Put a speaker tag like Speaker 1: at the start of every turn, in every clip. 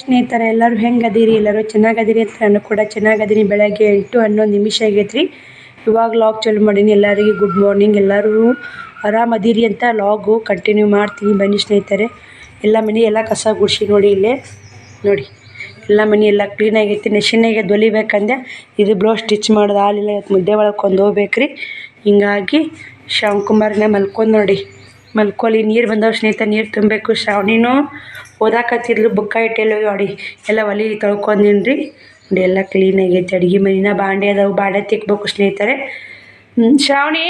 Speaker 1: ಸ್ನೇಹಿತರೆ ಎಲ್ಲರೂ ಹೆಂಗದಿರಿ? ಎಲ್ಲರೂ ಚೆನ್ನಾಗದಿರಿ ಅಂತ ನಾನು ಕೂಡ ಚೆನ್ನಾಗದೀನಿ. ಬೆಳಗ್ಗೆ 8:11 ನಿಮಿಷ ಆಗೈತ್ರಿ. ಇವಾಗ ಲಾಗ್ ಚಾಲು ಮಾಡೀನಿ. ಎಲ್ಲರಿಗೂ ಗುಡ್ ಮಾರ್ನಿಂಗ್. ಎಲ್ಲರೂ ಆರಾಮದಿರಿ ಅಂತ ಲಾಗು ಕಂಟಿನ್ಯೂ ಮಾಡ್ತೀನಿ. ಬನ್ನಿ ಸ್ನೇಹಿತರೆ. ಎಲ್ಲ ಮನೆ ಎಲ್ಲ ಕಸ ಗುಡಿಸಿ ನೋಡಿ. ಇಲ್ಲೇ ನೋಡಿ, ಎಲ್ಲ ಮನೆ ಎಲ್ಲ ಕ್ಲೀನ್ ಆಗೈತಿ. ನೆಶಿನಾಗೆ ದೊಲಿಬೇಕಂದೆ ಇದು ಬ್ಲೌಸ್ ಸ್ಟಿಚ್ ಮಾಡೋದು ಆಲಿಲ್ಲ. ಇವತ್ತು ಮುದ್ದೆ ಒಳಗೆ ಹೋಗ್ಬೇಕ್ರಿ. ಹಿಂಗಾಗಿ ಶಿವಕುಮಾರ್ನ ಮಲ್ಕೊಂಡು ನೋಡಿ, ಮಲ್ಕೊಳ್ಳಿ. ನೀರು ಬಂದವ ಸ್ನೇಹಿತರೆ, ನೀರು ತುಂಬಬೇಕು. ಶ್ರಾವಣಿನೂ ಓದಾಕತ್ತಿದ್ಲು, ಬುಕ್ಕ ಇಟ್ಟೆಲ್ಲ ನೋಡಿ ಎಲ್ಲ ಒಲೆ ತೊಳ್ಕೊಂಡಿನಿ ರೀ. ನೋಡಿ ಎಲ್ಲ ಕ್ಲೀನ್ ಆಗೈತಿ. ಅಡುಗೆ ಮನೆನ ಬಾಂಡೆ ಅದಾವು, ಬಾಂಡೆ ತಿಕ್ಬೇಕು ಸ್ನೇಹಿತರೆ. ಶ್ರಾವಣಿ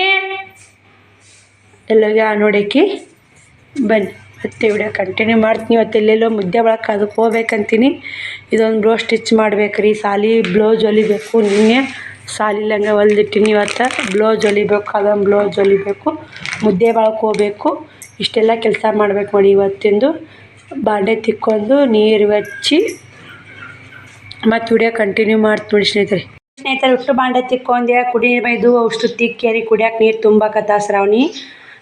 Speaker 1: ಎಲ್ಲೋಗ ನೋಡೇಕಿ. ಬನ್ನಿ ಮತ್ತೆ ವಿಡಿಯೋ ಕಂಟಿನ್ಯೂ ಮಾಡ್ತೀನಿ. ಇವತ್ತು ಎಲ್ಲೆಲ್ಲೋ ಮುದ್ದೆ ಒಳಕ್ಕೆ ಅದಕ್ಕೆ ಹೋಗ್ಬೇಕಂತೀನಿ. ಇದೊಂದು ಬ್ಲೌಸ್ ಸ್ಟಿಚ್ ಮಾಡ್ಬೇಕು ರೀ. ಸಾಲಿ ಬ್ಲೌಸ್ ಹೊಲಿಬೇಕು. ನಿನ್ನೆ ಸಾಲಿ ಲಂಗ ಹೊಲ್ದಿಟ್ಟಿನಿ. ಇವತ್ತು ಬ್ಲೌಸ್ ಹೊಲಿಬೇಕು, ಅದೊಂದು ಬ್ಲೌಸ್ ಹೊಲಿಬೇಕು, ಮುದ್ದೆ ಒಳಕ್ಕೆ ಹೋಗ್ಬೇಕು. ಇಷ್ಟೆಲ್ಲ ಕೆಲಸ ಮಾಡ್ಬೇಕು ನೋಡಿ. ಇವತ್ತಿಂದು ಬಾಂಡೆ ತಿಕ್ಕೊಂಡು ನೀರು ಹಚ್ಚಿ ಮತ್ತು ವಿಡಿಯೋ ಕಂಟಿನ್ಯೂ ಮಾಡ್ತೀನಿ ನೋಡಿ ಸ್ನೇಹಿತರೆ. ಉಷ್ಟು ಬಾಂಡೆ ತಿಕ್ಕೊಂಡೆ, ಕುಡಿ ಬೈದು ಅಷ್ಟು ತಿಕ್ಕೇರಿ ಕುಡಿಯೋಕೆ ನೀರು ತುಂಬಾಕತ್ತ ಶ್ರಾವಣಿ.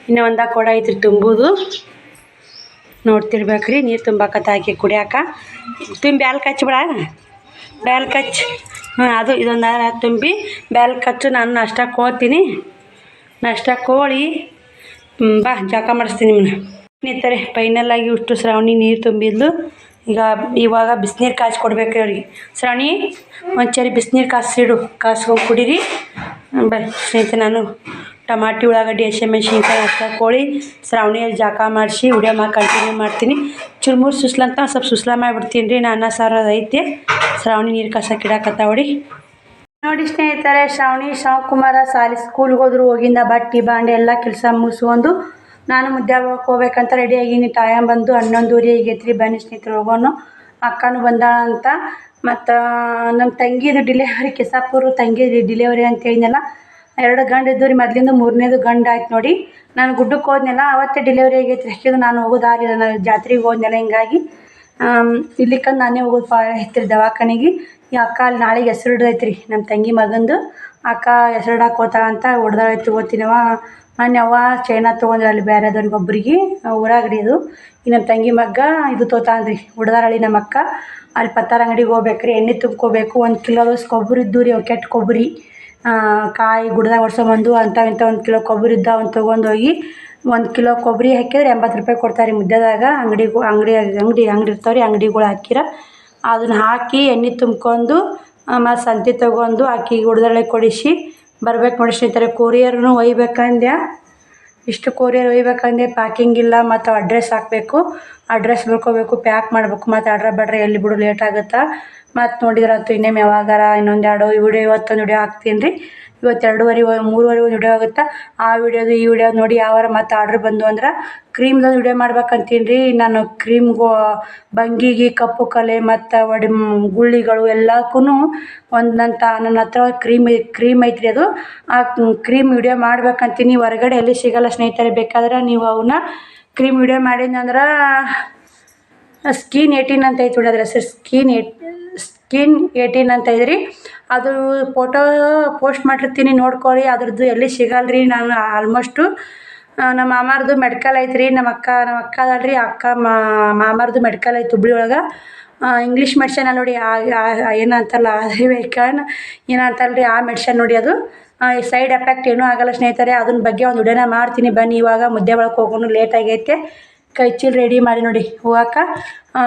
Speaker 1: ಇನ್ನೂ ಒಂದು ಕೊಡ ಐತ್ರಿ ತುಂಬೋದು, ನೋಡ್ತಿರ್ಬೇಕ್ರಿ. ನೀರು ತುಂಬಾಕತ್ತ ಹಾಕಿ ಕುಡಿಯಾಕ. ತುಂಬಿ ಬ್ಯಾಲ್ ಕಚ್ಚಿಬಿಡ, ಬ್ಯಾಲ್ ಕಚ್ಚಿ. ಅದು ಇದೊಂದು ತುಂಬಿ ಬ್ಯಾಲ್ ಕಚ್ಚು. ನಾನು ನಾಷ್ಟಕ್ಕೆ ಹೋಗ್ತೀನಿ. ನಾಷ್ಟಕ್ಕೆ ಹೋಳಿ ಬಾ ಜಾಕ ಮಾಡಿಸ್ತೀನಿ ನಿಮ್ಮನ್ನ ಸ್ನೇಹಿತರೆ. ಫೈನಲ್ಲಾಗಿ ಇಷ್ಟು ಶ್ರಾವಣಿ ನೀರು ತುಂಬಿದ್ಲು. ಇವಾಗ ಬಿಸಿನೀರು ಕಾಯ್ಸಿ ಕೊಡ್ಬೇಕು ಅವ್ರಿಗೆ. ಶ್ರಾವಣಿ ಒಂಚೂರು ಬಿಸಿನೀರು ಕಾಸಿಡು, ಕಾಸ್ಕೊಂಡು ಕುಡೀರಿ. ಬರ್ರಿ ಸ್ನೇಹಿತರೆ, ನಾನು ಟಮಾಟಿ ಉಳ್ಳಾಗಡ್ಡಿ ಹಸಿಮೆಣ್ಸಿನ್ಕಾಯಿ ಹಾಕಿ ಕೋಳಿ ಶ್ರಾವಣಿಯಲ್ಲಿ ಜಾಕ ಮಾಡಿಸಿ ವಿಡಿಯೋ ಕಂಟಿನ್ಯೂ ಮಾಡ್ತೀನಿ. ಚುರುಮುರು ಸುಸ್ಲಂತ ಸ್ವಲ್ಪ ಸುಸ್ಲ ಮಾಡಿಬಿಡ್ತೀನಿ ರೀ. ನಾನು ಸಾರು ಅದು ಐತೆ. ಶ್ರಾವಣಿ ನೀರು ಕಾಸಕ್ಕೆ ಇಡಾಕತ್ತಾವಡಿ ನೋಡಿ ಸ್ನೇಹಿತರೆ. ಶ್ರಾವಣಿ ಶಿವಕುಮಾರ ಸಾಲಿ ಸ್ಕೂಲ್ಗೆ ಹೋದ್ರು. ಹೋಗಿಂದ ಬಟ್ಟೆ ಬಾಂಡೆ ಎಲ್ಲ ಕೆಲಸ ಮುಗಿಸ್ಕೊಂಡು ನಾನು ಮುದ್ದೆ ಹೋಗ್ಬೇಕಂತ ರೆಡಿ ಆಗೀನಿ. ಟೈಮ್ ಬಂದು 11:30 ಆಗೈತ್ರಿ. ಬನ್ನಿ ಸ್ನೇಹಿತರು ಹೋಗೋಣ. ಅಕ್ಕನೂ ಬಂದಾಳ ಅಂತ. ಮತ್ತು ನಮ್ಮ ತಂಗಿದು ಡಿಲೆವರಿ, ಕೆಸಾಪುರ ತಂಗಿ ಡಿಲೆವರಿ ಅಂತ ಹೇಳಿದ್ನಲ್ಲ. 2 ಗಂಡು ಇದ್ದು ರೀ. ಮೊದಲಿಂದ 3ನೇದು ಗಂಡು ಆಯ್ತು ನೋಡಿ. ನಾನು ಗುಡ್ಡಕ್ಕೆ ಹೋದ್ನಲ್ಲ, ಅವತ್ತೇ ಡಿಲೆವರಿ ಆಗೈತ್ರಿ. ಅಕ್ಕಿದು ನಾನು ಹೋಗೋದಾಗಿಲ್ಲ. ನಾನು ಜಾತ್ರೆಗೆ ಹೋದ್ನಲ್ಲ, ಹಿಂಗಾಗಿ ಇಲ್ಲಿಕಂದು ನಾನೇ ಹೋಗೋದು ಐತ್ರಿ ದವಾಖಾನೆಗೆ. ಈ ಅಕ್ಕ ಅಲ್ಲಿ ನಾಳೆಗೆ ಹೆಸ್ರು ಹಿಡ್ದೈತ್ರಿ ನಮ್ಮ ತಂಗಿ ಮಗಂದು. ಅಕ್ಕ ಹೆಸ್ರು ಇಡಕ್ಕೆ ಹೋಗ್ತಾಳಂತ ಹೊಡ್ದಾಳೈತಿ. ಓದ್ತೀನವ ಮೊನ್ನೆ ಅವ್ವ ಚೈನಾ ತೊಗೊಂಡ್ರಿ ಅಲ್ಲಿ ಬೇರೆದವ್ರಿಗೆ ಒಬ್ರಿಗೆ ಊರಾಗ್ರಿ. ಇದು ಈ ನಮ್ಮ ತಂಗಿ ಮಗ್ಗ ಇದು ತೊಗೊತಾನ್ರಿ ಹುಡ್ದಾರಳ್ಳಿ ನಮ್ಮ ಅಕ್ಕ. ಅಲ್ಲಿ ಪತ್ತಾರ ಅಂಗಡಿಗೆ ಹೋಗ್ಬೇಕ್ರಿ. ಎಣ್ಣೆ ತುಂಬ್ಕೋಬೇಕು. 1 ಕಿಲೋದಷ್ಟು ಕೊಬ್ಬರಿ ಇದ್ದು ರೀ. ಅವು ಕೆಟ್ಟ ಕೊಬ್ಬರಿ ಕಾಯಿ ಗುಡ್ದಾಗ ಹೊಡ್ಸೊಂಬಂದು ಅಂಥವು 1 ಕಿಲೋ ಕೊಬ್ಬರಿ ಇದ್ದ ಅವ್ನು ತೊಗೊಂಡೋಗಿ 1 ಕಿಲೋ ಕೊಬ್ಬರಿ ಹಾಕಿದ್ರೆ 80 ರೂಪಾಯಿ ಕೊಡ್ತಾರೆ ರೀ ಮುದ್ದೆದಾಗ. ಅಂಗಡಿ ಇರ್ತಾವೆ ರೀ, ಅಂಗಡಿಗಳು ಹಾಕಿರ ಅದನ್ನ ಹಾಕಿ ಎಣ್ಣೆ ತುಂಬ್ಕೊಂಡು ಮತ್ತು ಸಂತಿ ತೊಗೊಂಡು ಆಕಿಗೆ ಹುಡ್ದಳ್ಳಿ ಕೊಡಿಸಿ ಬರ್ಬೇಕು ನೋಡಿ ಸ್ನೇಹಿತರೆ. ಕೊರಿಯರ್ನು ಒಯ್ಬೇಕಂದ್ಯ, ಇಷ್ಟು ಕೊರಿಯರ್ ಒಯ್ಬೇಕಂದೆ. ಪ್ಯಾಕಿಂಗ್ ಇಲ್ಲ, ಮತ್ತು ಅಡ್ರೆಸ್ ಹಾಕಬೇಕು, ಅಡ್ರೆಸ್ ಬರ್ಕೋಬೇಕು, ಪ್ಯಾಕ್ ಮಾಡಬೇಕು. ಮತ್ತು ಆಡ್ರೆ ಎಲ್ಲಿ ಬಿಡು ಲೇಟ್ ಆಗುತ್ತೆ. ಮತ್ತು ನೋಡಿದ್ರಾತು ಇನ್ನೇನು ಯಾವಾಗಾರ ಇನ್ನೊಂದು 2 ವಿಡಿಯೋ ಇವತ್ತೊಂದು ವಿಡಿಯೋ ಹಾಕ್ತೀನಿ ರೀ. ಇವತ್ತು 2:30 3:30 ಒಂದು ವಿಡಿಯೋ ಆಗುತ್ತೆ. ಆ ವಿಡಿಯೋದು ಈ ವಿಡಿಯೋ ನೋಡಿ ಯಾವಾರ ಮತ್ತು ಆರ್ಡ್ರ್ ಬಂದು ಅಂದ್ರೆ ಕ್ರೀಮ್ದೊಂದು ವಿಡಿಯೋ ಮಾಡ್ಬೇಕಂತೀನಿ ರೀ. ನಾನು ಕ್ರೀಮ್ಗೂ ಬಂಗಿಗೆ ಕಪ್ಪು ಕಲೆ ಮತ್ತು ಗುಳ್ಳಿಗಳು ಎಲ್ಲಕ್ಕೂ ನನ್ನ ಹತ್ರ ಕ್ರೀಮ್ ಐತ್ರಿ. ಅದು ಆ ಕ್ರೀಮ್ ವಿಡಿಯೋ ಮಾಡ್ಬೇಕಂತೀನಿ. ಹೊರಗಡೆ ಎಲ್ಲಿ ಸಿಗೋಲ್ಲ ಸ್ನೇಹಿತರೆ. ಬೇಕಾದ್ರೆ ನೀವು ಅವನ್ನ ಕ್ರೀಮ್ ವಿಡಿಯೋ ಮಾಡಿದ್ನಂದ್ರೆ ಸ್ಕಿನ್ 18 ಅಂತ ಐತೆ ನೋಡಿ. ಅದ್ರ ಹೆಸರು ಸ್ಕಿನ್ 18 ಅಂತ ಇದ್ರಿ. ಅದು ಫೋಟೋ ಪೋಸ್ಟ್ ಮಾಡಿರ್ತೀನಿ, ನೋಡ್ಕೊಳ್ಳಿ. ಅದ್ರದ್ದು ಎಲ್ಲಿ ಸಿಗಲ್ಲ ರೀ. ನಾನು ಆಲ್ಮೋಸ್ಟು ನಮ್ಮ ಮಾಮಾರ್ದು ಮೆಡಿಕಲ್ ಐತ್ರಿ. ನಮ್ಮ ಅಕ್ಕ ಅದಲ್ರಿ, ಅಕ್ಕ ಮಾಮಾರ್ದು ಮೆಡಿಕಲ್ ಐತೆ ಹುಬ್ಳಿ ಒಳಗೆ. ಇಂಗ್ಲೀಷ್ ಮೆಡಿಷನ್ ನೋಡಿ. ಏನಂತಲ್ಲ ಆಯುರ್ವೇದಿಕನ್ ಏನಂತಲ್ರಿ, ಆ ಮೆಡಿಷನ್ ನೋಡಿ. ಅದು ಸೈಡ್ ಎಫೆಕ್ಟ್ ಏನೂ ಆಗಲ್ಲ ಸ್ನೇಹಿತರೆ. ಅದನ್ನ ಬಗ್ಗೆ ಒಂದು ವಿಡಿಯೋನ ಮಾಡ್ತೀನಿ. ಬನ್ನಿ ಇವಾಗ ಮುದ್ದೆ ಒಳಗೆ ಹೋಗೋಣ. ಲೇಟ್ ಆಗೈತೆ. ಕೈ ಚೀಲ ರೆಡಿ ಮಾಡಿ ನೋಡಿ ಹೋಗಾಕ.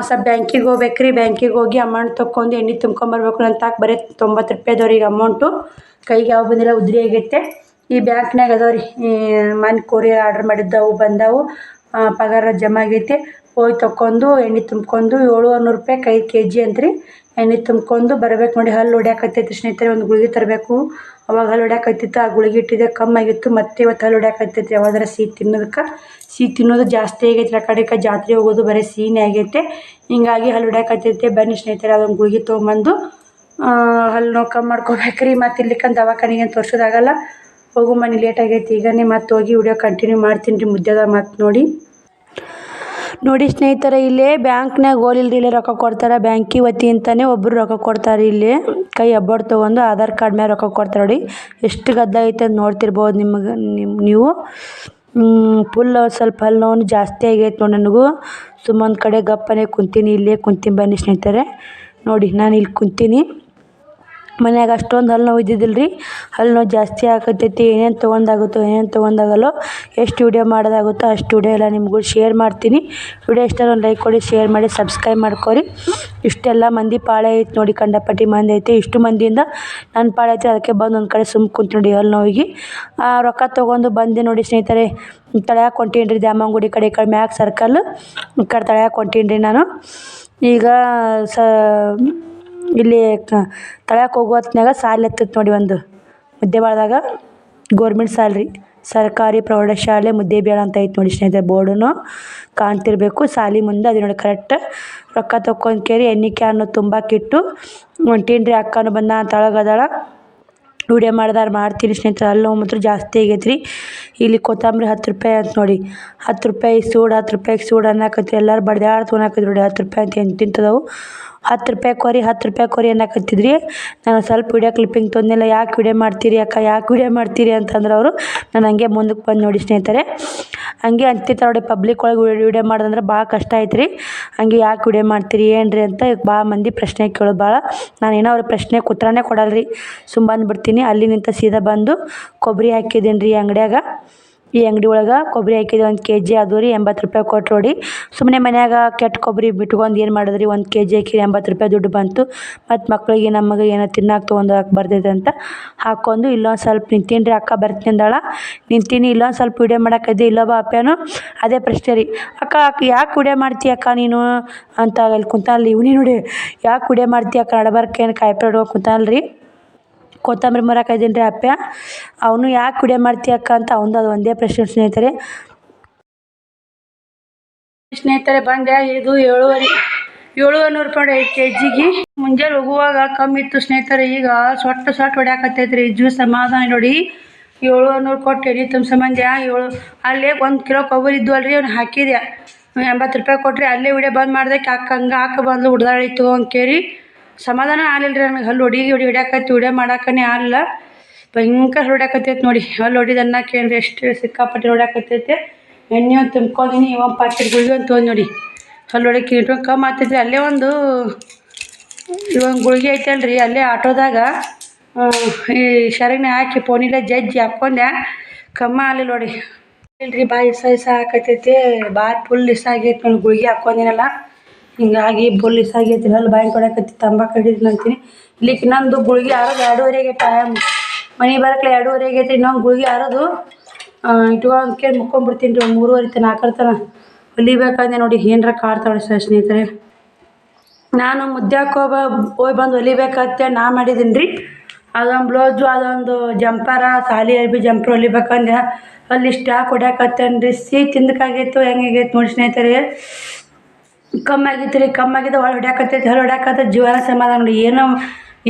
Speaker 1: ಸ್ವಲ್ಪ ಬ್ಯಾಂಕಿಗೆ ಹೋಗ್ಬೇಕ್ರಿ. ಬ್ಯಾಂಕಿಗೆ ಹೋಗಿ ಅಮೌಂಟ್ ತೊಗೊಂಡು ಎಣ್ಣೆ ತುಂಬ್ಕೊಂಬರ್ಬೇಕು. ಅಂತ ಬರೀ 90 ರೂಪಾಯಿದವ್ರಿಗೆ ಅಮೌಂಟು. ಕೈಗೆ ಯಾವ ಬಂದಿಲ್ಲ, ಉದ್ರಿ ಆಗೈತೆ. ಈ ಬ್ಯಾಂಕ್ನಾಗ ಅದಾವ್ರಿ. ಮನೆ ಕೊರಿಯರ್ ಆರ್ಡ್ರ್ ಮಾಡಿದ್ದವು ಬಂದವು. ಪಗಾರ ಜಮಾ ಆಗೈತೆ. ಹೋಗಿ ತೊಗೊಂಡು ಎಣ್ಣೆ ತುಂಬ್ಕೊಂಡು 700 ರೂಪಾಯಿ 5 kg ಅಂತ್ರಿ. ಎಣ್ಣೆ ತುಂಬ್ಕೊಂಡು ಬರಬೇಕು ನೋಡಿ. ಹಲ್ಲು ಹೊಡ್ಯಾಕತ್ತೈತಿ ಸ್ನೇಹಿತರೆ. ಒಂದು ಗುಳಿಗೆ ತರಬೇಕು. ಅವಾಗ ಹಲ್ಲು ಹೊಡ್ಯಾಕತ್ತಿತ್ತು. ಆ ಗುಳಿಗೆ ಇಟ್ಟಿದ್ದೆ ಕಮ್ಮಾಗಿತ್ತು. ಮತ್ತೆ ಇವತ್ತು ಹಲ್ಲು ಹೊಡ್ಯಾಕತ್ತೈತಿ. ಯಾವಾಗಾರ ಸಿಹಿ ತಿನ್ನೋದು ಜಾಸ್ತಿ ಆಗೈತೆ. ಆ ಕಡೆ ಜಾತ್ರೆ ಹೋಗೋದು ಬರೀ ಸಿಹಿನೇ ಆಗೈತೆ. ಹಿಂಗಾಗಿ ಹಲ್ಲು ಹೊಡ್ಯಾಕತ್ತೈತೆ. ಬನ್ನಿ ಸ್ನೇಹಿತರೆ, ಅದೊಂದು ಗುಳಿಗೆ ತೊಗೊಂಬಂದು ಹಲ್ಲು ನೋವು ಕಮ್ಮಿ ಮಾಡ್ಕೋಬೇಕ್ರಿ. ಮತ್ತು ಇಲ್ಲಿಕಂದು ದವಾಖಾನೆಗೆ ಏನು ತೋರಿಸೋದಾಗಲ್ಲ. ಹೋಗು ಮನೆ ಲೇಟ್ ಆಗೈತಿ. ಈಗನೇ ಮತ್ತೆ ಹೋಗಿ ವಿಡಿಯೋ ಕಂಟಿನ್ಯೂ ಮಾಡ್ತೀನಿ ರೀ ಮುದ್ದೆದ. ಮತ್ತು ನೋಡಿ ಸ್ನೇಹಿತರೆ, ಇಲ್ಲೇ ಬ್ಯಾಂಕ್ನಾಗ ಹೋಲಿಲ್ರಿ. ಇಲ್ಲೇ ರೊಕ್ಕ ಕೊಡ್ತಾರೆ. ಬ್ಯಾಂಕಿ ವತಿಯಿಂದನೇ ಒಬ್ಬರು ರೊಕ್ಕ ಕೊಡ್ತಾರೆ. ಇಲ್ಲಿ ಕೈ ಅಬ್ಬರು ತೊಗೊಂಡು ಆಧಾರ್ ಕಾರ್ಡ್ ಮೇಲೆ ರೊಕ್ಕ ಕೊಡ್ತಾರೆ ನೋಡಿ. ಎಷ್ಟು ಗದ್ದ ಐತೆ ಅಂತ ನೋಡ್ತಿರ್ಬೋದು ನೀವು. ಫುಲ್ ಸ್ವಲ್ಪ ಹಲ್ಲು ನೋವು ಜಾಸ್ತಿ ಆಗೈತೆ ನೋಡಿ ನನಗೂ. ಸುಮ್ಮೊಂದು ಕಡೆ ಗಪ್ಪನೆ ಕುಂತೀನಿ, ಇಲ್ಲೇ ಕುಂತೀನಿ ಬನ್ನಿ ಸ್ನೇಹಿತರೆ. ನೋಡಿ ನಾನು ಇಲ್ಲಿ ಕುಂತೀನಿ. ಮನ್ಯಾಗ ಅಷ್ಟೊಂದು ಹಲ್ಲು ನೋವು ಇದ್ದಿದ್ದಿಲ್ಲ ರೀ. ಹಲ್ಲು ನೋವು ಜಾಸ್ತಿ ಆಗತೈತಿ. ಏನೇನು ತೊಗೊಂಡಾಗುತ್ತೋ ಏನೇನು ತೊಗೊಂಡಾಗಲ್ಲೋ, ಎಷ್ಟು ವೀಡಿಯೋ ಮಾಡೋದಾಗುತ್ತೋ ಅಷ್ಟು ವೀಡಿಯೋ ಎಲ್ಲ ನಿಮ್ಗೂ ಶೇರ್ ಮಾಡ್ತೀನಿ. ವೀಡಿಯೋ ಇಷ್ಟ ಒಂದು ಲೈಕ್ ಕೊಡಿ, ಶೇರ್ ಮಾಡಿ, ಸಬ್ಸ್ಕ್ರೈಬ್ ಮಾಡ್ಕೊರಿ. ಇಷ್ಟೆಲ್ಲ ಮಂದಿ ಪಾಳೆ ಐತೆ ನೋಡಿ, ಕಂಡಪಟ್ಟಿ ಮಂದಿ ಐತೆ. ಇಷ್ಟು ಮಂದಿಯಿಂದ ನನ್ನ ಪಾಳೆ ಐತೆ, ಅದಕ್ಕೆ ಬಂದು ಒಂದು ಕಡೆ ಸುಮ್ಮ ಕುಂತು ನೋಡಿ ಹಲ್ಲು ನೋವಿಗೆ. ರೊಕ್ಕ ತೊಗೊಂಡು ಬಂದೆ ನೋಡಿ ಸ್ನೇಹಿತರೆ. ತಳ್ಯಾಕೆ ಹೊಂಟೀನಿ ರೀ ದ್ಯಾಮವ್ವ ಗುಡಿ ಕಡೆ. ಈ ಕಡೆ ಮ್ಯಾಗ ಸರ್ಕಲ್, ಈ ಕಡೆ ತಳ್ಯಾಕೆ ಹೊಂಟೀನಿ ರೀ ನಾನು. ಈಗ ಇಲ್ಲಿ ತಳ್ಯಾಕೆ ಹೋಗೋ ಹೊತ್ನ್ಯಾಗ ಸಾಲಿ ಹತ್ತೈತೆ ನೋಡಿ, ಒಂದು ಮುದ್ದೇಬಿಹಾಳದಾಗ ಗೋರ್ಮೆಂಟ್ ಸಾಲೆ ರೀ, ಸರ್ಕಾರಿ ಪ್ರೌಢಶಾಲೆ ಮುದ್ದೇಬಿಹಾಳ ಅಂತ ಐತೆ ನೋಡಿ ಸ್ನೇಹಿತರೆ. ಬೋರ್ಡೂ ಕಾಣ್ತಿರ್ಬೇಕು ಸಾಲಿ ಮುಂದೆ. ಅದು ನೋಡಿ ಕರೆಕ್ಟ್. ರೊಕ್ಕ ತೊಗೊಂಡು ಕೇರಿ ಎಣ್ಣೆ ಕ್ಯಾನು ತುಂಬಾಕಿಟ್ಟು ಹೊಂಟೀನಿ ರೀ. ಅಕ್ಕನೂ ಬಂದ ತಳಗದಾಳ, ವೀಡಿಯೋ ಮಾಡ್ತೀನಿ ಸ್ನೇಹಿತರೆ. ಹಲ್ಲು ನೋವು ಮಾತ್ರ ಜಾಸ್ತಿ ಆಗೈತೆ ರೀ. ಇಲ್ಲಿ ಕೊತ್ತಂಬರಿ 10 ರೂಪಾಯಿ ಅಂತ ನೋಡಿ, 10 ರೂಪಾಯಿ ಸೂಡು, 10 ರೂಪಾಯಿಗೆ ಸೂಡು ಅನ್ನಕತ್ತಿ. ಎಲ್ಲರೂ ಬಡ್ದಾಡ್ ತೊಗೊಳಕತ್ತಿ ನೋಡಿ. 10 ರೂಪಾಯಿ ಅಂತ ತಿಂತದವು. 10 ರೂಪಾಯಿ ಕೊರಿ, 10 ರೂಪಾಯಿ ಕೊರಿ ಅನ್ನಕತ್ತಿದ್ರಿ. ನಾನು ಸ್ವಲ್ಪ ವೀಡಿಯೋ ಕ್ಲಿಪ್ಪಿಂಗ್ ತಂದಿಲ್ಲ. ಯಾಕೆ ವೀಡಿಯೋ ಮಾಡ್ತೀರಿ ಅಕ್ಕ, ಯಾಕೆ ವೀಡಿಯೋ ಮಾಡ್ತೀರಿ ಅಂತಂದ್ರೆ ಅವರು. ನಾನು ಹಂಗೆ ಮುಂದಕ್ಕೆ ಬಂದು ನೋಡಿ ಸ್ನೇಹಿತರೆ. ಹಂಗೆ ಅಂತಿರ್ತಾರೆ ನೋಡಿ, ಪಬ್ಲಿಕ್ ಒಳಗೆ ವೀಡಿಯೋ ಮಾಡೋದಂದ್ರೆ ಭಾಳ ಕಷ್ಟ ಐತೆ ರೀ. ಹಂಗೆ ಯಾಕೆ ವೀಡಿಯೋ ಮಾಡ್ತೀರಿ ಏನು ರೀ ಅಂತ ಭಾಳ ಮಂದಿ ಪ್ರಶ್ನೆ ಕೇಳೋದು ಭಾಳ. ನಾನು ಏನೋ ಅವ್ರ ಪ್ರಶ್ನೆಗೆ ಉತ್ತರನೇ ಕೊಡಲ್ಲ ರೀ, ಸುಮ್ಮ ಬಂದುಬಿಡ್ತೀನಿ. ಅಲ್ಲಿ ನಿಂತ ಸೀದಾ ಬಂದು ಕೊಬ್ಬರಿ ಹಾಕಿದ್ದೀನಿ ರೀ ಅಂಗಡಿಯಾಗ. ಈ ಅಂಗಡಿ ಒಳಗೆ ಕೊಬ್ಬರಿ ಹಾಕಿದ್ವಿ 1 kg. ಅದು ರೀ 80 ರೂಪಾಯಿ ಕೊಟ್ಟು ನೋಡಿ. ಸುಮ್ಮನೆ ಮನ್ಯಾಗ ಕೆಟ್ಟ ಕೊಬ್ಬರಿ ಬಿಟ್ಕೊಂಡು ಏನು ಮಾಡಿದ್ರಿ, 1 kg ಹಾಕಿ 80 ರೂಪಾಯಿ ದುಡ್ಡು ಬಂತು. ಮತ್ತು ಮಕ್ಕಳಿಗೆ ನಮಗೆ ಏನೋ ತಿನ್ನಕ್ಕೆ ತೊಗೊಂಡು ಹೋಗಕ್ಕೆ ಬರ್ತೈತೆ ಅಂತ ಹಾಕ್ಕೊಂಡು ಇಲ್ಲೊಂದು ಸ್ವಲ್ಪ ನಿಂತೀನಿ ರೀ. ಅಕ್ಕ ಬರ್ತೀನಿ ಅಂದಾಳ, ನಿಂತೀನಿ. ಇಲ್ಲೊಂದು ಸ್ವಲ್ಪ ವೀಡಿಯೋ ಮಾಡೋಕ್ಕಿದ್ದೆ. ಇಲ್ಲೊಬ್ಬ ಅಪ್ಪನೂ ಅದೇ ಪ್ರಶ್ನೆ ರೀ, ಅಕ್ಕ ಯಾಕೆ ವೀಡಿಯೋ ಮಾಡ್ತೀಯ ಅಕ್ಕ ನೀನು ಅಂತ ಅಲ್ಲಿ ಕುಂತಾನಲ್ಲಿ. ಇವನಿ ನೋಡಿ, ಯಾಕೆ ವೀಡಿಯೋ ಮಾಡ್ತೀಯ ಅಕ್ಕ, ನಡಬರ್ಕೇನು ಕಾಯಿಪಲ್ಲೆ ಹಿಡ್ಕೊಂಡು ಕುಂತಾನಲ್ಲ ರೀ. ಕೊತ್ತಂಬರಿ ಮರಕ್ಕಿದ್ದೀನಿ ರೀ ಅಪ್ಪ. ಅವನು ಯಾಕೆ ವೀಡಿಯೋ ಮಾಡ್ತೀಯ ಅಕ್ಕ ಅಂತ ಅವಂದು ಅದು ಒಂದೇ ಪ್ರಶ್ನೆ ಸ್ನೇಹಿತರೆ. ಬಂದೆ. ಇದು 700 ರೂಪಾಯಿ 5 kg. ಮುಂಜಾನೆ ಹೋಗುವಾಗ ಕಮ್ಮಿ ಇತ್ತು ಸ್ನೇಹಿತರೆ. ಈಗ ಸೊಟ್ಟು ಹೊಡ್ಯಾಕತ್ತೈತೆ ರೀ. ಜ್ಯೂಸ್ ಸಮಾಧಾನ ನೋಡಿ. 700 ಕೊಟ್ಟು ಎಣ್ಣೆ ತುಂಬ ಸಂಬಂಧ ಅಲ್ಲೇ 1 ಕಿಲೋ ಕೊಬ್ಬರಿ ಇದ್ವಲ್ರಿ, ಅವ್ನು ಹಾಕಿದೆ 80 ರೂಪಾಯಿ ಕೊಟ್ರಿ. ಅಲ್ಲೇ ವಿಡಿಯೋ ಬಂದ್ ಮಾಡ್ದಕ್ಕೆ ಅಕ್ಕ ಹಂಗೆ ಹಾಕಿ ಬಂದು ಹುಡ್ದಾಳಿತ್ತು ಅಂತ ಕೇಳಿ ಸಮಾಧಾನ ಆಗಲಿಲ್ಲ ರೀ ನನಗೆ. ಹಲ್ಲು ಹೊಡ್ಯಾಕತ್ತಿ. ವಿಡಿಯೋ ಮಾಡಕ್ಕನೇ ಆಗಲಿಲ್ಲ. ಭಯಂಕರ ಹೊಡ್ಯಾಕತ್ತೈತೆ ನೋಡಿ. ಹಲ್ಲು ಹೊಡಿದು ಅನ್ನಕ್ಕೇನು ರೀ, ಎಷ್ಟು ಸಿಕ್ಕಾಪಟ್ಟೆ ಹೊಡ್ಯಾಕತ್ತೈತೆ. ಎಣ್ಣೆ ಒಂದು ತುಂಬ್ಕೊಂಡಿನಿ. ಒಂದು ಪಾಕೆಟ್ ಗುಳಿಗೆ ಅಂತ ತೊಗೊಂಡು ನೋಡಿ ಹಲ್ಲು ಹೊಡ್ಯಕ್ಕೆ ಇಟ್ಕೊಂಡು ಕಮ್ಮಿ ಆಗ್ತೈತೆ. ಅಲ್ಲೇ ಒಂದು ಗುಳಿಗೆ ಐತಲ್ರಿ, ಅಲ್ಲೇ ಆಟೋದಾಗ ಈ ಶರಗಣೆ ಹಾಕಿ ಫೋನಿಲ್ಲ ಜಜ್ಜಿ ಹಾಕ್ಕೊಂಡೆ. ಕಮ್ಮಿ ಆಗಲಿಲ್ಲ ನೋಡಿ. ಇಲ್ರಿ ಬಾಯಿ ಇಸ ಹಾಕತೈತೆ. ಬಾಯಿ ಫುಲ್ ಇಸ ಆಗೈತೆ ನೋಡಿ. ಗುಳಿಗೆ ಹಾಕ್ಕೊಂಡಿನಲ್ಲ ಹಿಂಗಾಗಿ ಫುಲ್ ಇಸ ಆಗೈತಿ. ಹಲ್ಲು ಬಾಯಿ ಕೊಡಕತ್ತಿ. ತಂಬಾಕು ಹಿಡಿದಿಲ್ಲ ಅಂತೀನಿ. ಇಲ್ಲಿಕ್ಕೆ ಇನ್ನೊಂದು ಗುಳಿಗೆ ಆರೋದು 2:30 ಟೈಮ್. ಮನೆ ಬರಕ್ಲೆ 2:30 ಆಗೈತಿ. ಇನ್ನೊಂದು ಗುಳಿಗೆ ಆರೋದು ಇಟ್ಕೊಂಡು ಕೇಳಿ ಮುಕ್ಕೊಂಡ್ಬಿಡ್ತೀನಿ ರೀ. 3:30 ತನಕ 4 ತನಕ ಹೊಲಿಬೇಕಂದೆ ನೋಡಿ. ಏನರ ಕಾಡ್ತಾಳೆ ಸ್ನೇಹಿತರೆ. ನಾನು ಮುದ್ದ್ಯಾಕೆ ಹೋಗಿ ಬಂದು ಹೊಲಿಬೇಕಂತ ನಾ ಮಾಡಿದ್ದೀನಿ ರೀ. ಅದೊಂದು ಬ್ಲೌಸು, ಅದೊಂದು ಜಂಪರ, ಸಾಲಿ ಅರ್ಬಿ ಜಂಪರ್ ಹೊಲಿಬೇಕಂದೆ. ಅಲ್ಲಿ ಇಷ್ಟು ಯಾಕೆ ಹೊಡ್ಯಾಕತ್ತೇನೆ ರೀ. ತಿಂದಕ್ಕಾಗೈತು ಹೆಂಗಾಗೈತೆ ನೋಡಿ ಸ್ನೇಹಿತರೆ. ಕಮ್ಮಿ ಆಗೈತೆ ರೀ. ಕಮ್ಮಿ ಆಗಿದ್ದು ಹೊಳ್ಳಿ ಹೊಡ್ಯಾಕತ್ತೈತಿ. ಹಲ್ಲು ಹೊಡ್ಯಾಕತ್ತ ಜೀವನ ಸಮಾಧಾನ ನೋಡಿ.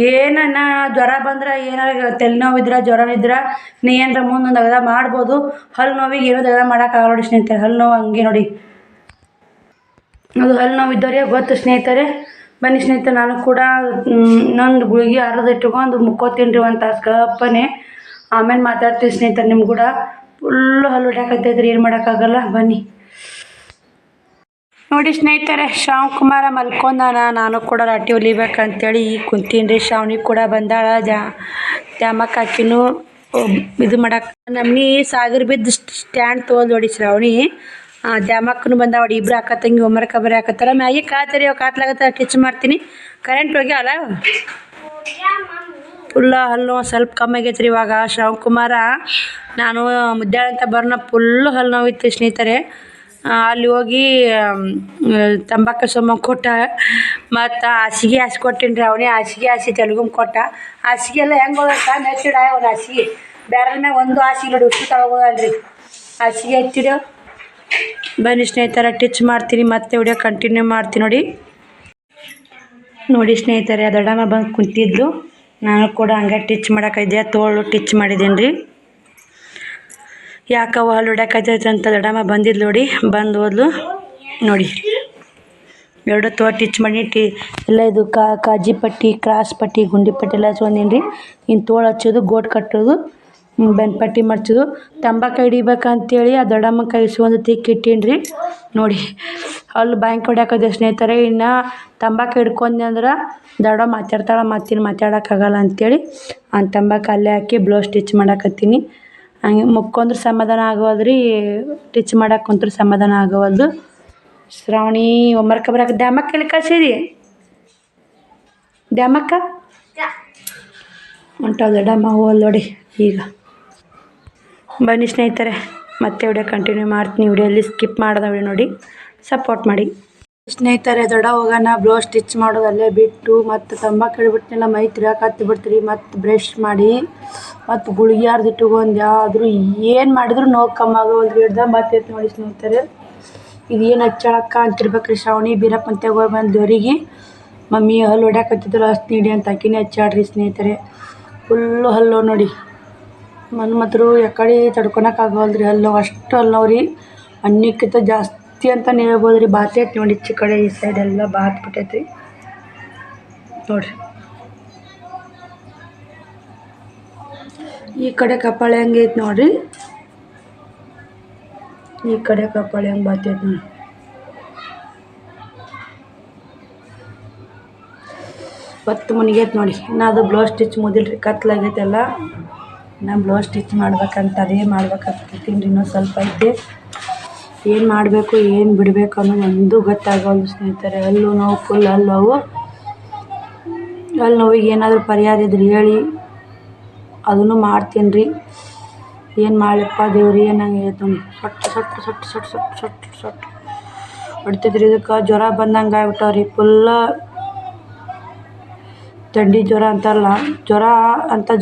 Speaker 1: ಏನನ್ನ ಜ್ವರ ಬಂದ್ರೆ, ಏನಾರ ತಲೆನೋವು ಇದ್ರೆ, ಜ್ವರ ಇದ್ರೆ ನೀ ಏನರ ಮುಂದೊಂದು ಅಗದ ಮಾಡ್ಬೋದು. ಹಲ್ಲು ನೋವಿಗೆ ಏನೂ ಅಗದ ಮಾಡೋಕ್ಕಾಗಲ್ಲ ನೋಡಿ ಸ್ನೇಹಿತರೆ. ಹಲ್ಲು ನೋವು ಹಂಗೆ ನೋಡಿ. ಅದು ಹಲ್ಲು ನೋವು ಇದ್ದವ್ರಿಗೆ ಗೊತ್ತು ಸ್ನೇಹಿತರೆ. ಬನ್ನಿ ಸ್ನೇಹಿತರೆ, ನಾನು ಕೂಡ ಇನ್ನೊಂದು ಗುಳಿಗೆ ಅರ್ದು ಇಟ್ಕೊಂಡು ಮುಕ್ಕೋತೀನಿ ರೀ 1 ತಾಸು ಗಪ್ಪನೆ. ಆಮೇಲೆ ಮಾತಾಡ್ತೀವಿ ಸ್ನೇಹಿತರೆ ನಿಮ್ಮ ಕೂಡ. ಫುಲ್ಲು ಹಲ್ಲು ಹೊಡ್ಯಾಕತ್ತೈತೆ ರೀ, ಏನು ಮಾಡೋಕ್ಕಾಗಲ್ಲ. ಬನ್ನಿ ನೋಡಿ ಸ್ನೇಹಿತರೆ. ಶ್ರಾವಣಕುಮಾರ ಮಲ್ಕೊಂಡಾನ. ನಾನು ಕೂಡ ರಾಟಿ ಹೊಲಿಬೇಕಂತೇಳಿ ಈಗ ಕುಂತೀನಿ ರೀ. ಶ್ರಾವಣಿ ಕೂಡ ಬಂದಾಳ. ದ್ಯಾಮಕ್ಕ ಹಾಕಿನೂ ಇದು ಮಾಡಕ್ಕೆ ನಮ್ಮನಿ ಸಾಗರ್ ಬಿದ್ದು ಸ್ಟ್ಯಾಂಡ್ ತೊಗೊಂಡು ನೋಡಿ ಶ್ರಾವಣಿ. ದ್ಯಾಮಕ್ಕನು ಬಂದ ನೋಡಿ. ಇಬ್ರು ಅಕ್ಕ ತಂಗಿ ಹೋಮ್ವರ್ಕ ಬರೆಯಾಕತ್ತಾರ. ಮ್ಯಾಗಿ ಕಾತರಿ ಕಾತ್ಲಾಗತ್ತ ಟಿಚ್ ಮಾಡ್ತೀನಿ. ಕರೆಂಟ್ ಹೋಗ್ಯಾವಲ್ಲ. ಫುಲ್ಲ ಹಲ್ಲು ಸ್ವಲ್ಪ ಕಮ್ಮಿ ಆಗೈತೆ ರೀ ಇವಾಗ. ಶ್ರಾವಣಕುಮಾರ ನಾನು ಮುದ್ದ್ಯಾಳ ಅಂತ ಬರೋಣ ಫುಲ್ಲು ಹಲ್ಲು ನೋವಿತ್ತು ಸ್ನೇಹಿತರೆ. ಅಲ್ಲಿ ಹೋಗಿ ತಂಬಾಕು ಸೊಮ್ಮ ಕೊಟ್ಟ. ಮತ್ತು ಹಾಸಿಗೆ ಹಾಸಿ ಕೊಟ್ಟೀನಿ ರೀ. ಅವನೇ ಹಾಸಿಗೆ ಹಾಸಿ ತೆಲುಗುಮ್ ಕೊಟ್ಟ. ಹಾಸಿಗೆ ಎಲ್ಲ ಹೆಂಗೆ ಹೋಗಕ್ಕ ನೆಚ್ಚಿಡ ಒಂದು ಹಾಸಿಗೆ ಬೇರೆ ಮ್ಯಾಗ ಒಂದು ಹಾಸಿಗೆ ನೋಡಿ ಉಷ್ಟು ತಗೋಬೋದಲ್ರಿ. ಹಾಸಿಗೆ ಹಚ್ಚಿಡು. ಬನ್ನಿ ಸ್ನೇಹಿತರ ಟಿಚ್ ಮಾಡ್ತೀನಿ. ಮತ್ತೆ ವಿಡಿಯೋ ಕಂಟಿನ್ಯೂ ಮಾಡ್ತೀನಿ ನೋಡಿ ಸ್ನೇಹಿತರೆ. ದೊಡ್ಡಮ್ಮ ಬಂದು ಕುಂತಿದ್ಲು. ನಾನು ಕೂಡ ಹಂಗೆ ಟಿಚ್ ಮಾಡೋಕ್ಕಿದ್ದೆ. ತೋಳು ಟಿಚ್ ಮಾಡಿದ್ದೀನಿ ರೀ. ಯಾಕವ್ವ ಹಲ್ಲು ಹೊಡ್ಯಾಕತ್ತೈತೆ ಅಂತ ದೊಡ್ಡಮ್ಮ ಬಂದಿದ್ದು ನೋಡಿ. ಬಂದು ಹೋದ್ಲು ನೋಡಿ. 2 ತೋಳು ಟಿಚ್ ಮಾಡಿ ಎಲ್ಲ ಇದು ಕಾಜಿ ಪಟ್ಟಿ, ಕ್ರಾಸ್ ಪಟ್ಟಿ, ಗುಂಡಿ ಪಟ್ಟಿ ಎಲ್ಲ ಹಚ್ಕೊಂಡೀನಿ ರೀ. ಇನ್ನು ತೋಳು ಹಚ್ಚೋದು, ಗೋಟ್ ಕಟ್ಟೋದು ಬೆನ್ಪಟ್ಟಿ ಮಡ್ಚೋದು. ತಂಬಾಕು ಹಿಡಿಬೇಕಂತೇಳಿ ಆ ದೊಡ್ಡಮ್ಮ ಕೈ ಇಸ್ಕೊಂಡು ತಿಕ್ಕಿ ಇಟ್ಟೀನಿ ರೀ. ನೋಡಿ ಅಲ್ಲಿ ಬ್ಯಾಂಕ್ ಹೊಡ್ಯಾಕತ್ತೆ ಸ್ನೇಹಿತರೆ. ಇನ್ನು ತಂಬಾಕು ಹಿಡ್ಕೊಂಡೆ ಅಂದ್ರೆ ದೊಡ್ಡಮ್ಮ ಮಾತಾಡ್ತಾಳೆ, ಮತ್ತಿನ್ನು ಮಾತಾಡೋಕ್ಕಾಗಲ್ಲ ಅಂಥೇಳಿ ಆ ತಂಬಾಕು ಅಲ್ಲೇ ಹಾಕಿ ಬ್ಲೌಸ್ ಸ್ಟಿಚ್ ಮಾಡಾಕತ್ತೀನಿ. ಹಂಗೆ ಮುಕ್ಕೊಂಡ್ರೆ ಸಮಾಧಾನ ಆಗೋದ್ರಿ, ಸ್ಟಿಚ್ ಮಾಡಕ್ಕೆ ಕುಂತ್ರೆ ಸಮಾಧಾನ ಆಗೋವಲ್ದು. ಶ್ರಾವಣಿ ಹೋಮ್ವರ್ಕ್ ಬರೋಕೆ ದ್ಯಾಮಕ್ಕ ಎಲ್ಲಿ ಕಳ್ಸಿದಿ? ದ್ಯಾಮಕ್ಕ ಹೊಂಟಾವ ದೊಡ್ಡಮ್ಮ ಹೋಲ್ ನೋಡಿ. ಈಗ ಬನ್ನಿ ಸ್ನೇಹಿತರೆ, ಮತ್ತೆ ವಿಡಿಯೋ ಕಂಟಿನ್ಯೂ ಮಾಡ್ತೀನಿ. ವಿಡಿಯೋಲ್ಲಿ ಸ್ಕಿಪ್ ಮಾಡಿದ ವಿಡಿಯೋ ನೋಡಿ ಸಪೋರ್ಟ್ ಮಾಡಿ ಸ್ನೇಹಿತರೆ. ದೊಡ್ಡ ಹೋಗೋಣ ಬ್ಲೌಸ್ ಸ್ಟಿಚ್ ಮಾಡೋದು ಅಲ್ಲೇ ಬಿಟ್ಟು ಮತ್ತು ತಂಬಾಕು ಹಿಡಿಬಿಟ್ನೆಲ್ಲ ಮೈ ತಿರ್ಗಾಕತ್ತಿ ಬಿಡ್ತೀರಿ. ಮತ್ತು ಬ್ರಷ್ ಮಾಡಿ ಮತ್ತು ಗುಳಿಗೆ ಇಟ್ಕೊಂಡು ಯಾವ್ದಾದ್ರು ಏನು ಮಾಡಿದ್ರು ನೋವು ಕಮ್ಮಿ ಆಗೋಲ್ರಿ. ಹಿಡ್ದ ಮತ್ತೆ ನೋಡಿ ಸ್ನೇಹಿತರೆ, ಇದು ಏನು ಹಚ್ಚಳಕ್ಕ ಅಂತಿರ್ಬೇಕ್ರಿ. ಶ್ರಾವಣಿ ಬೀರಪ್ಪ ಅಂತ ಹೋಗಿ ಬಂದು ದೇವ್ರಿಗೆ ಮಮ್ಮಿ ಹಲ್ಲು ಹೊಡ್ಯಾಕತ್ತಿದ್ರು ಅಷ್ಟು ನೀಡಿ ಅಂತ ಅಕ್ಕಿನೇ ಹಚ್ಚಾಡ್ರಿ ಸ್ನೇಹಿತರೆ. ಫುಲ್ಲು ಹಲ್ಲು ನೋಡಿ, ಮನ್ ಮಾತ್ರ ಯಾಕಡೆ ತಡ್ಕೊಳಕ್ಕಾಗವಲ್ರಿ. ಹಲ್ಲು ಅಷ್ಟು ಹಲ್ಲವ್ರಿ, ಅನ್ನಕ್ಕಿಂತ ಜಾಸ್ತಿ ಅಂತ ಹೇಳ್ಬೋದು ರೀ. ಬಾತೈತೆ ನೋಡಿ, ಈಚೆ ಕಡೆ ಈ ಸೈಡ್ ಎಲ್ಲ ಬಾತ್ ಬಿಟ್ಟೈತ್ರಿ ನೋಡಿರಿ. ಈ ಕಡೆ ಕಪಾಳ ಹೆಂಗೈತೆ ನೋಡಿರಿ, ಈ ಕಡೆ ಕಪಾಳ ಹೆಂಗೆ ಬಾತೈತೆ ನೋಡಿ. ಹೊತ್ತು ಮುನಿಗೈತೆ ನೋಡಿ. ಇನ್ನು ಅದು ಬ್ಲೌಸ್ ಸ್ಟಿಚ್ ಮುಗಿಲ್ರಿ, ಕತ್ಲಾಗೈತೆಲ್ಲ. ನಾನು ಬ್ಲೌಸ್ ಸ್ಟಿಚ್ ಮಾಡ್ಬೇಕಂತ ಅದೇ ಮಾಡ್ಬೇಕಂತೀನಿ ರೀ. ಇನ್ನೂ ಸ್ವಲ್ಪ ಐತೆ. ಏನು ಮಾಡಬೇಕು ಏನು ಬಿಡಬೇಕು ಅನ್ನೋದು ಒಂದು ಗೊತ್ತಾಗೋದು ಸ್ನೇಹಿತರೆ. ಹಲ್ಲು ನೋವು ಫುಲ್ ಹಲ್ಲು ನೋವು. ಹಲ್ಲು ನೋವಿಗೆ ಏನಾದರೂ ಪರಿಹಾರ ಇದ್ರೆ ಹೇಳಿ, ಅದನ್ನು ಮಾಡ್ತೀನಿ ರೀ. ಏನು ಮಾಡಲಿಪ್ಪ ದೇವ್ರಿ, ಏನಂಗೆ ಐತೆ ನೋಡಿ. ಸೊಟ್ಟು ಹೊಡ್ತಿದ್ರಿ. ಇದಕ್ಕೆ ಜ್ವರ ಬಂದಂಗೆ ಆಗ್ಬಿಟ್ಟವ್ರಿ. ಫುಲ್ಲ ಥಂಡಿ ಜ್ವರ ಅಂತಾರಲ್ಲ,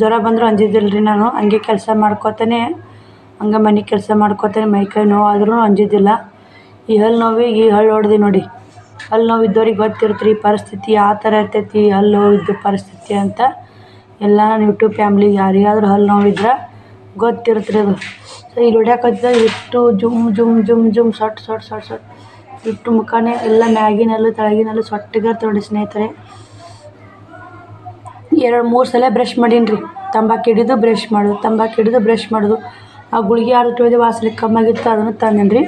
Speaker 1: ಜ್ವರ ಬಂದರೂ ಅಂಜಿದ್ದಿಲ್ಲ ರೀ. ನಾನು ಹಂಗೆ ಕೆಲಸ ಮಾಡ್ಕೋತಾನೆ, ಹಂಗೆ ಮನೆ ಕೆಲಸ ಮಾಡ್ಕೋತಾನೆ, ಮೈಕೈ ನೋವು ಆದ್ರೂ ಅಂಜಿದ್ದಿಲ್ಲ. ಈ ಹಲ್ಲು ನೋವಿಗೆ ಈ ಹಲ್ಲು ಹೊಡ್ದು ನೋಡಿ. ಹಲ್ಲು ನೋವು ಇದ್ದವ್ರಿಗೆ ಗೊತ್ತಿರುತ್ತೆ ರೀ ಪರಿಸ್ಥಿತಿ ಯಾವ ಥರ ಇರ್ತೈತಿ, ಹಲ್ಲು ನೋವಿದ್ದು ಪರಿಸ್ಥಿತಿ ಅಂತ. ಎಲ್ಲ ನಾನು ಯೂಟ್ಯೂಬ್ ಫ್ಯಾಮ್ಲಿಗೆ ಯಾರಿಗಾದ್ರೂ ಹಲ್ಲು ನೋವಿದ್ರೆ ಗೊತ್ತಿರುತ್ತೆ ರೀ ಅದು. ಸೊ ಇಲ್ಲಿ ಹೊಡ್ಯಾಕತ್ತಿದ ಇಷ್ಟು ಜುಮ್ ಸೊಟ್ಟು ಇಟ್ಟು ಮುಖನೇ ಎಲ್ಲ ಮ್ಯಾಗಿನಲ್ಲೂ ತೆಳಗಿನಲ್ಲೂ ಸೊಟ್ಟಿಗೆ ನೋಡಿ ಸ್ನೇಹಿತರೆ. 2-3 ಸಲ ಬ್ರಷ್ ಮಾಡೀನಿ ರೀ. ತಂಬಾಕು ಹಿಡಿದು ಬ್ರಷ್ ಮಾಡೋದು. ಆ ಗುಳಿಗೆ ಯಾರು ತೊಳೆದು ವಾಸನೆ ಕಮ್ಮಾಗಿತ್ತು, ಅದನ್ನು ತಂದೇನಿ ರೀ.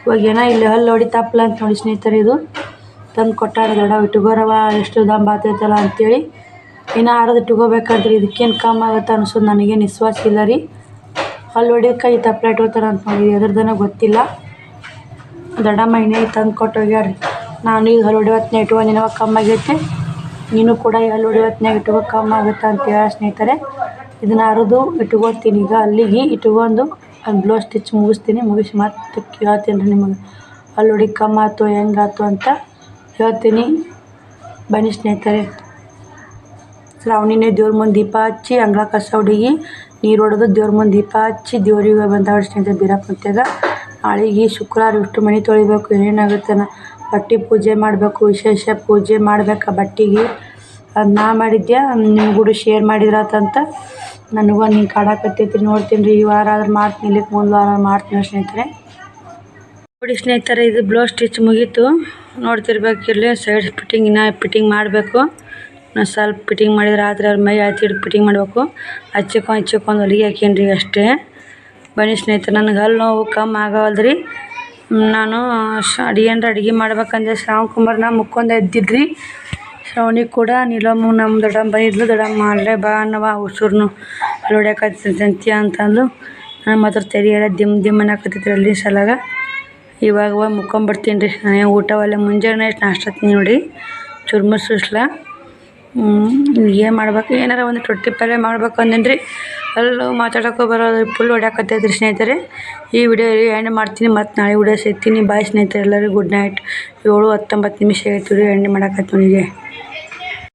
Speaker 1: ಇವಾಗ ಏನೋ ಇಲ್ಲಿ ಹಲ್ಲು ಹೊಡಿತಾಪಲ್ಲ ಅಂತ ನೋಡಿ ಸ್ನೇಹಿತರೆ. ಇದು ತಂದು ಕೊಟ್ಟಾರ ದೊಡ್ಡ ಇಟ್ಕೋರವ, ಎಷ್ಟು ದಮ್ ಬಾತೈತಲ್ಲ ಅಂಥೇಳಿ. ಇನ್ನೂ ಆರೋದು ಇಟ್ಕೋಬೇಕಂತ್ರಿ. ಇದಕ್ಕೇನು ಕಮ್ಮಿ ಆಗುತ್ತೆ ಅನ್ಸೋದು ನನಗೇನು ವಿಶ್ವಾಸ ಇಲ್ಲ ರೀ. ಹಲ್ಲು ಹೊಡಿಯೋಕೆ ಈ ತಪ್ಪಲೆ ಇಟ್ಕೋತಾರೆ ಅಂತ ನೋಡಿ, ಎದ್ರದನ ಗೊತ್ತಿಲ್ಲ. ದೊಡ್ಡಮ್ಮ ಇನ್ನೇ ತಂದು ಕೊಟ್ಟು ಹೋಗ್ಯಾರ. ನಾನು ಈಗ ಹಲ್ಲು ಹೊಡಿಯೋತ್ನೇ ಇಟ್ಕೊಂಡಿನವ ಕಮ್ಮಾಗೈತೆ, ನೀನು ಕೂಡ ಈ ಹಲ್ಲು ಹೊಡಿಯೋತ್ನಾಗ ಇಟ್ಕೋ ಕಮ್ಮಿ ಆಗುತ್ತೆ ಅಂತ ಹೇಳಿ ಸ್ನೇಹಿತರೆ. ಇದನ್ನು ಅರಿದು ಇಟ್ಕೋತೀನಿ. ಈಗ ಅಲ್ಲಿಗೆ ಇಟ್ಕೊಂಡು ಒಂದು ಬ್ಲೌಸ್ ಸ್ಟಿಚ್ ಮುಗಿಸಿ ಮತ್ತೆ ಹೇಳ್ತೀನಿ ರೀ ನಿಮಗೆ. ಹಲ್ಲು ಹೊಡಿ ಕಮ್ಮಿ ಆಯ್ತು ಹೆಂಗಾಯ್ತು ಅಂತ ಹೇಳ್ತೀನಿ. ಬನ್ನಿ ಸ್ನೇಹಿತರೆ. ಶ್ರಾವಣಿನೇ ದೇವ್ರ ಮುಂದೆ ದೀಪ ಹಚ್ಚಿ, ಅಂಗಳ ಕಸ ಹುಡುಗಿ ನೀರು ಹೊಡೆದು ದೇವ್ರ ಮುಂದೆ ದೀಪ ಹಚ್ಚಿ ದೇವ್ರಿಗೆ ಬಂದವಳು ಸ್ನೇಹಿತರೆ ಬೀರಪ್ಪ ಅಂತ್ಯಾಗ. ನಾಳೆಗೆ ಶುಕ್ರವಾರ ಇಷ್ಟು ಮನೆ ತೊಳಿಬೇಕು, ಏನಾಗುತ್ತೆ ಬಟ್ಟೆ ಪೂಜೆ ಮಾಡಬೇಕು, ವಿಶೇಷ ಪೂಜೆ ಮಾಡ್ಬೇಕು ಬಟ್ಟೆಗೆ. ಅದು ನಾ ಮಾಡಿದ್ದೆ, ನಿಮ್ಗೂ ಶೇರ್ ಮಾಡಿದ್ರಾತಂತ ನನಗೂ ಹಿಂಗೆ ಕಾಡಾಕತ್ತೈತಿ. ನೋಡ್ತೀನಿ ರೀ, ಈ ವಾರ ಆದ್ರೆ ಮಾಡ್ತೀನಿ, ಇಲ್ಲಿಕ್ಕೆ ಮುಂದೆ ವಾರ ಮಾಡ್ತೀನಿ ಸ್ನೇಹಿತರೆ. ನೋಡಿ ಸ್ನೇಹಿತರೆ, ಇದು ಬ್ಲೌಸ್ ಸ್ಟಿಚ್ ಮುಗೀತು. ನೋಡ್ತಿರ್ಬೇಕಿರಲಿ ಸೈಡ್ ಫಿಟ್ಟಿಂಗ್ ಮಾಡಬೇಕು. ನಾನು ಸ್ವಲ್ಪ ಫಿಟ್ಟಿಂಗ್ ಮಾಡಿದ್ರೆ ರಾತ್ರಿ ಅವ್ರ ಮೈ ಹಿಡ್ದು ಫಿಟ್ಟಿಂಗ್ ಮಾಡಬೇಕು. ಹಚ್ಚಿಕೊಂಡು ಹೊಲಿಗೆ ಹಾಕೀನಿ ರೀ ಅಷ್ಟೇ. ಬನ್ನಿ ಸ್ನೇಹಿತರೆ, ನನಗೆ ಹಲ್ಲು ನೋವು ಕಮ್ಮಿ ಆಗೋವಲ್ದು. ನಾನು ಅಡುಗೆ ಮಾಡ್ಬೇಕಂದ್ರೆ ಶ್ರಾವಣ್ ಕುಮಾರ್ನ ಮುಕ್ಕೊಂದು ಎದ್ದಿದ್ರಿ. ಶ್ರಾವಣಿ ಕೂಡ ನೀಲಮ್ಮ ನಮ್ಮ ದೊಡ್ಡಮ್ಮ ಬಂದಿದ್ಲು. ದೊಡ್ಡಮ್ಮ ಅಲ್ಲೇ ಬಾ ಅನ್ನವ ಉಸುರ್ನು ಅಲ್ಲಿ ಹೊಡ್ಯಾಕತ್ತಂತೀಯ ಅಂತಂದು. ನಾನು ಮಾತ್ರ ತೆರಿಯಲ್ಲ ದಿಮ್ ಅನ್ನಕತ್ತೈತ್ರಿ ಅಲ್ಲಿ ಸಲಾಗ. ಇವಾಗ ಹೋಗಿ ಮುಕ್ಕೊಂಬಿಡ್ತೀನಿ ರೀ. ನಾನು ಊಟ ಒಳ್ಳೆ ಮುಂಜಾನೆ ನಾಷ್ಟ ನೋಡಿ ಚುರ್ಮುರ್ ಸುಸ್ಲ. ಏನು ಮಾಡ್ಬೇಕು, ಏನಾರ ಒಂದು ರೊಟ್ಟಿ ಪಲ್ಯ ಮಾಡ್ಬೇಕು ಅಂದೇನು ರೀ. ಅಲ್ಲೂ ಮಾತಾಡೋಕ್ಕೂ ಬರೋದು ಫುಲ್ ಹೊಡ್ಯಾಕತ್ತೈತ್ರಿ ಸ್ನೇಹಿತರೆ. ಈ ವಿಡಿಯೋ ಎಂಡ್ ಮಾಡ್ತೀನಿ, ಮತ್ತು ನಾಳೆ ವಿಡಿಯೋ ಸಿಗ್ತೀನಿ. ಬಾಯ್ ಸ್ನೇಹಿತರೆ, ಎಲ್ಲರಿಗೂ ಗುಡ್ ನೈಟ್. 7:19 ನಿಮಿಷ ಆಯ್ತು ರೀ ಎಂಡ್ ಮಾಡಕತ್ತೀನಿ.